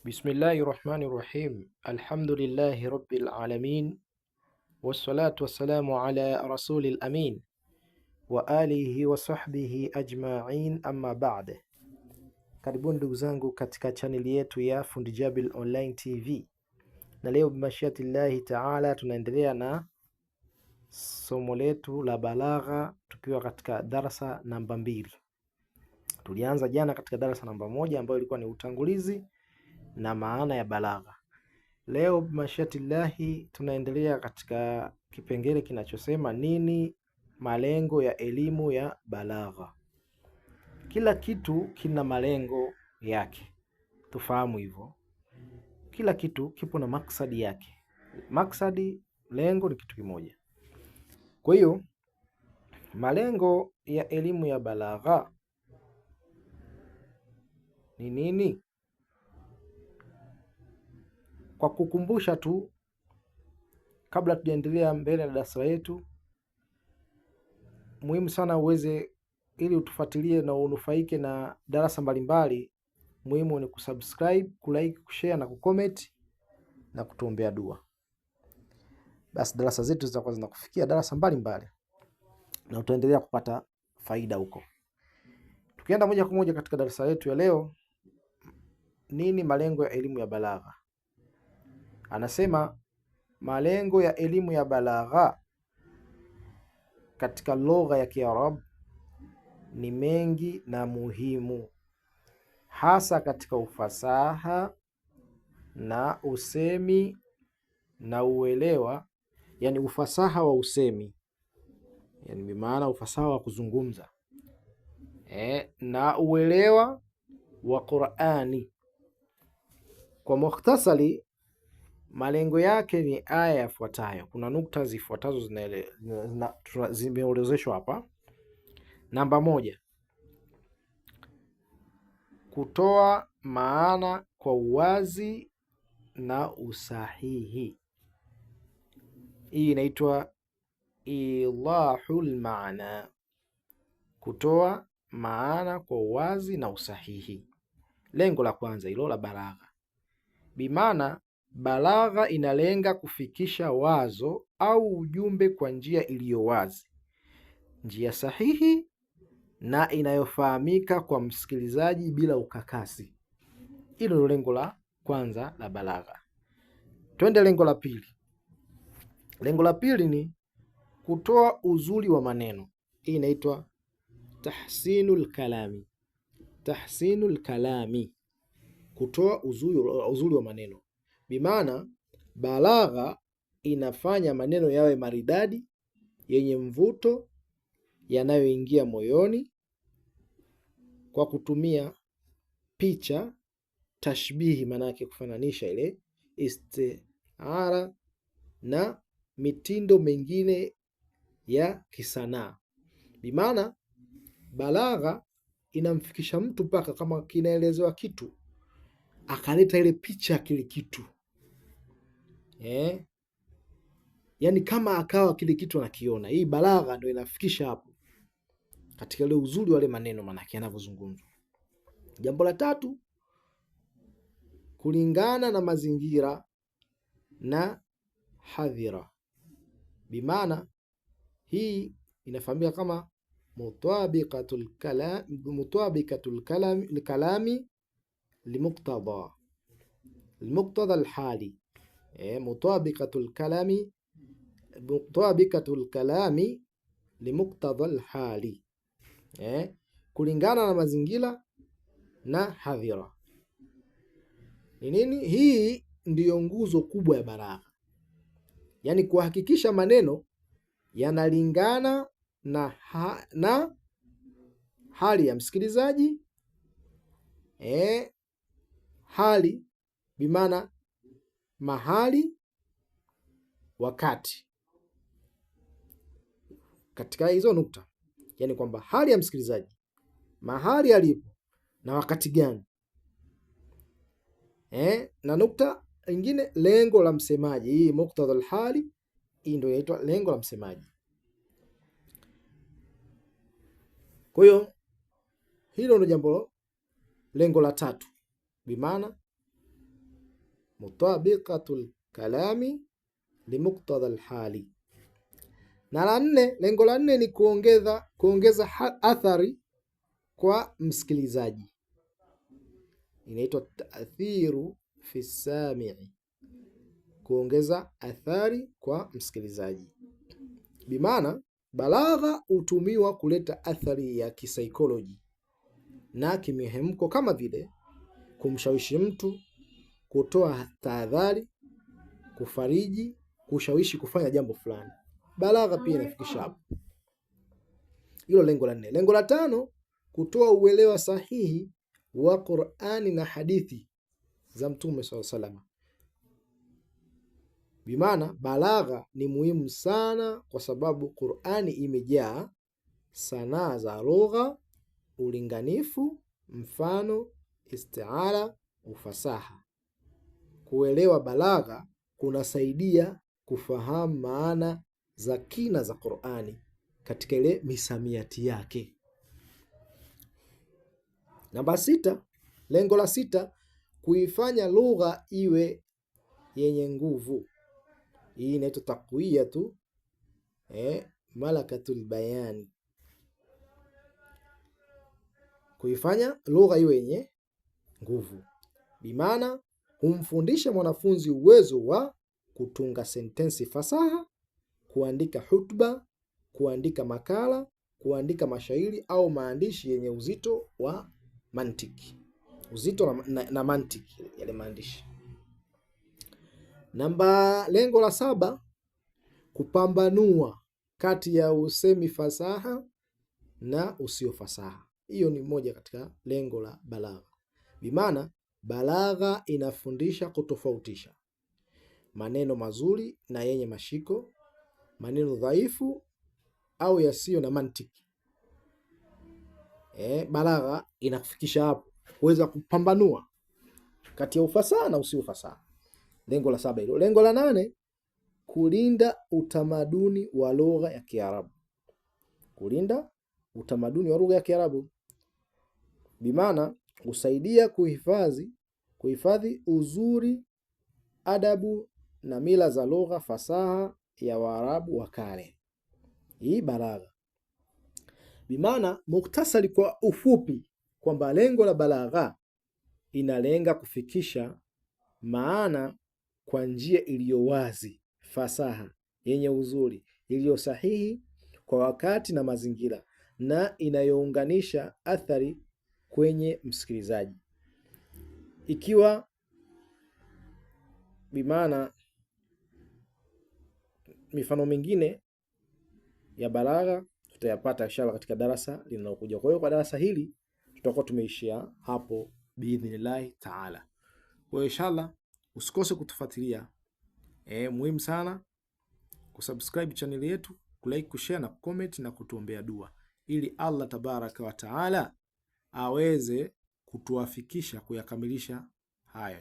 Bismillahi rahmani rahim. Alhamdulillahi rabbil alamin wassalatu wassalamu ala rasulil amin wa alihi wa sahbihi ajma'in, amma ba'd. Karibuni ndugu zangu katika chaneli yetu ya Fundi Jabil Online TV, na leo bimashiatillahi taala tunaendelea na somo letu la balagha tukiwa katika darasa namba 2. Tulianza jana katika darasa namba 1 ambayo ilikuwa ni utangulizi na maana ya balagha. Leo bimashiatillahi tunaendelea katika kipengele kinachosema nini malengo ya elimu ya balagha. Kila kitu kina malengo yake, tufahamu hivyo. Kila kitu kipo na maksadi yake. Maksadi, lengo ni kitu kimoja. Kwa hiyo malengo ya elimu ya balagha ni nini? Kwa kukumbusha tu, kabla tujaendelea mbele na darasa letu, muhimu sana uweze, ili utufuatilie na unufaike na darasa mbalimbali, muhimu ni kusubscribe, kulike, kushare na kucomment na kutuombea dua. Basi darasa zetu zitakuwa zinakufikia darasa mbalimbali na utaendelea kupata faida huko. Tukienda moja kwa moja katika darasa letu ya leo, nini malengo ya elimu ya balagha? Anasema malengo ya elimu ya balagha katika lugha ya Kiarabu ni mengi na muhimu, hasa katika ufasaha na usemi na uelewa, yani ufasaha wa usemi, yani bimaana ufasaha wa kuzungumza na uelewa wa Qur'ani. Kwa mukhtasari, malengo yake ni aya yafuatayo. Kuna nukta zifuatazo zimeelezeshwa hapa. Namba 1, kutoa maana kwa uwazi na usahihi. Hii inaitwa ilahul maana, kutoa maana kwa uwazi na usahihi. Lengo la kwanza hilo la balagha, bimaana balagha inalenga kufikisha wazo au ujumbe kwa njia iliyo wazi, njia sahihi na inayofahamika kwa msikilizaji bila ukakasi. Hilo ndio lengo la kwanza la balagha. Twende lengo la pili. Lengo la pili ni kutoa uzuri wa maneno. Hii inaitwa tahsinul kalami. Tahsinul kalami, kutoa uzuri wa maneno. Bimaana balagha inafanya maneno yawe maridadi, yenye mvuto, yanayoingia moyoni kwa kutumia picha, tashbihi, maana yake kufananisha, ile istiara na mitindo mingine ya kisanaa. Bimaana balagha inamfikisha mtu mpaka kama kinaelezewa kitu akaleta ile picha kile kitu yani kama akawa kile kitu anakiona. Hii balagha ndio inafikisha hapo katika ile uzuri wale maneno manake yanavyozungumzwa. Jambo la tatu, kulingana na mazingira na hadhira. Bimaana hii inafahamika kama mutabikatul kalami limuqtada alhali. Mutabikatul kalami limuqtada alhali, kulingana na mazingira na hadhira. Ni nini? Hii ndiyo nguzo kubwa ya balagha, yaani kuhakikisha maneno yanalingana na hali ya msikilizaji. Hali bimaana mahali, wakati, katika hizo nukta, yaani kwamba hali ya msikilizaji, mahali alipo na wakati gani. Na nukta nyingine, lengo la msemaji. Hii muktadha alhali, hii ndio inaitwa lengo la msemaji. Kwa hiyo hilo ndio lengo la tatu, bimaana mutabiqatul kalami limuqtada alhali. Na la nne, lengo la nne ni kuongeza athari kwa msikilizaji, inaitwa ta'thiru fi sami'i, kuongeza athari kwa msikilizaji. Bimaana balagha hutumiwa kuleta athari ya kisaikolojia na kimihemko, kama vile kumshawishi mtu, kutoa tahadhari, kufariji, kushawishi kufanya jambo fulani. Balagha pia inafikisha hapo. Hilo lengo la nne. Lengo la tano, kutoa uelewa sahihi wa Qur'ani na hadithi za Mtume sallallahu alaihi wasallam. Bimaana balagha ni muhimu sana kwa sababu Qur'ani imejaa sanaa za lugha, ulinganifu, mfano, istiara, ufasaha. Kuelewa balagha kunasaidia kufahamu maana za kina za Qur'ani katika ile misamiati yake. Namba 6, lengo la 6, kuifanya lugha iwe yenye nguvu. Hii inaitwa taqwiyatu malakatul bayani, kuifanya lugha iwe yenye nguvu. Bimaana humfundisha mwanafunzi uwezo wa kutunga sentensi fasaha, kuandika hutba, kuandika makala, kuandika mashairi au maandishi yenye uzito wa mantiki, uzito na mantiki yale maandishi. Lengo la 7, kupambanua kati ya usemi fasaha na usio fasaha. Hiyo ni moja katika lengo la balagha. Bimaana balagha inafundisha kutofautisha maneno mazuri na yenye mashiko, maneno dhaifu au yasiyo na mantiki. Balagha inakufikisha hapo kuweza kupambanua kati ya ufasaha na usio fasaha. Lengo la 7 hilo. Lengo la 8, kulinda utamaduni wa lugha ya Kiarabu. Kulinda utamaduni wa lugha ya Kiarabu bimaana husaidia kuhifadhi uzuri, adabu na mila za lugha fasaha ya Waarabu wa kale. Hii balagha. Bimaana muktasari kwa ufupi kwamba lengo la balagha inalenga kufikisha maana kwa njia iliyo wazi, fasaha, yenye uzuri, iliyo sahihi kwa wakati na mazingira, na inayounganisha athari kwenye msikilizaji. Ikiwa bimaana mifano mingine ya balagha tutayapata inshallah katika darasa linalokuja. Kwa hiyo kwa darasa hili tutakuwa tumeishia hapo biidhnillah taala. Kwa hiyo inshallah usikose kutufuatilia. Muhimu sana kusubscribe channel yetu, kulike, kushare na comment na kutuombea dua ili Allah tabaraka wa taala aweze kutuafikisha kuyakamilisha haya.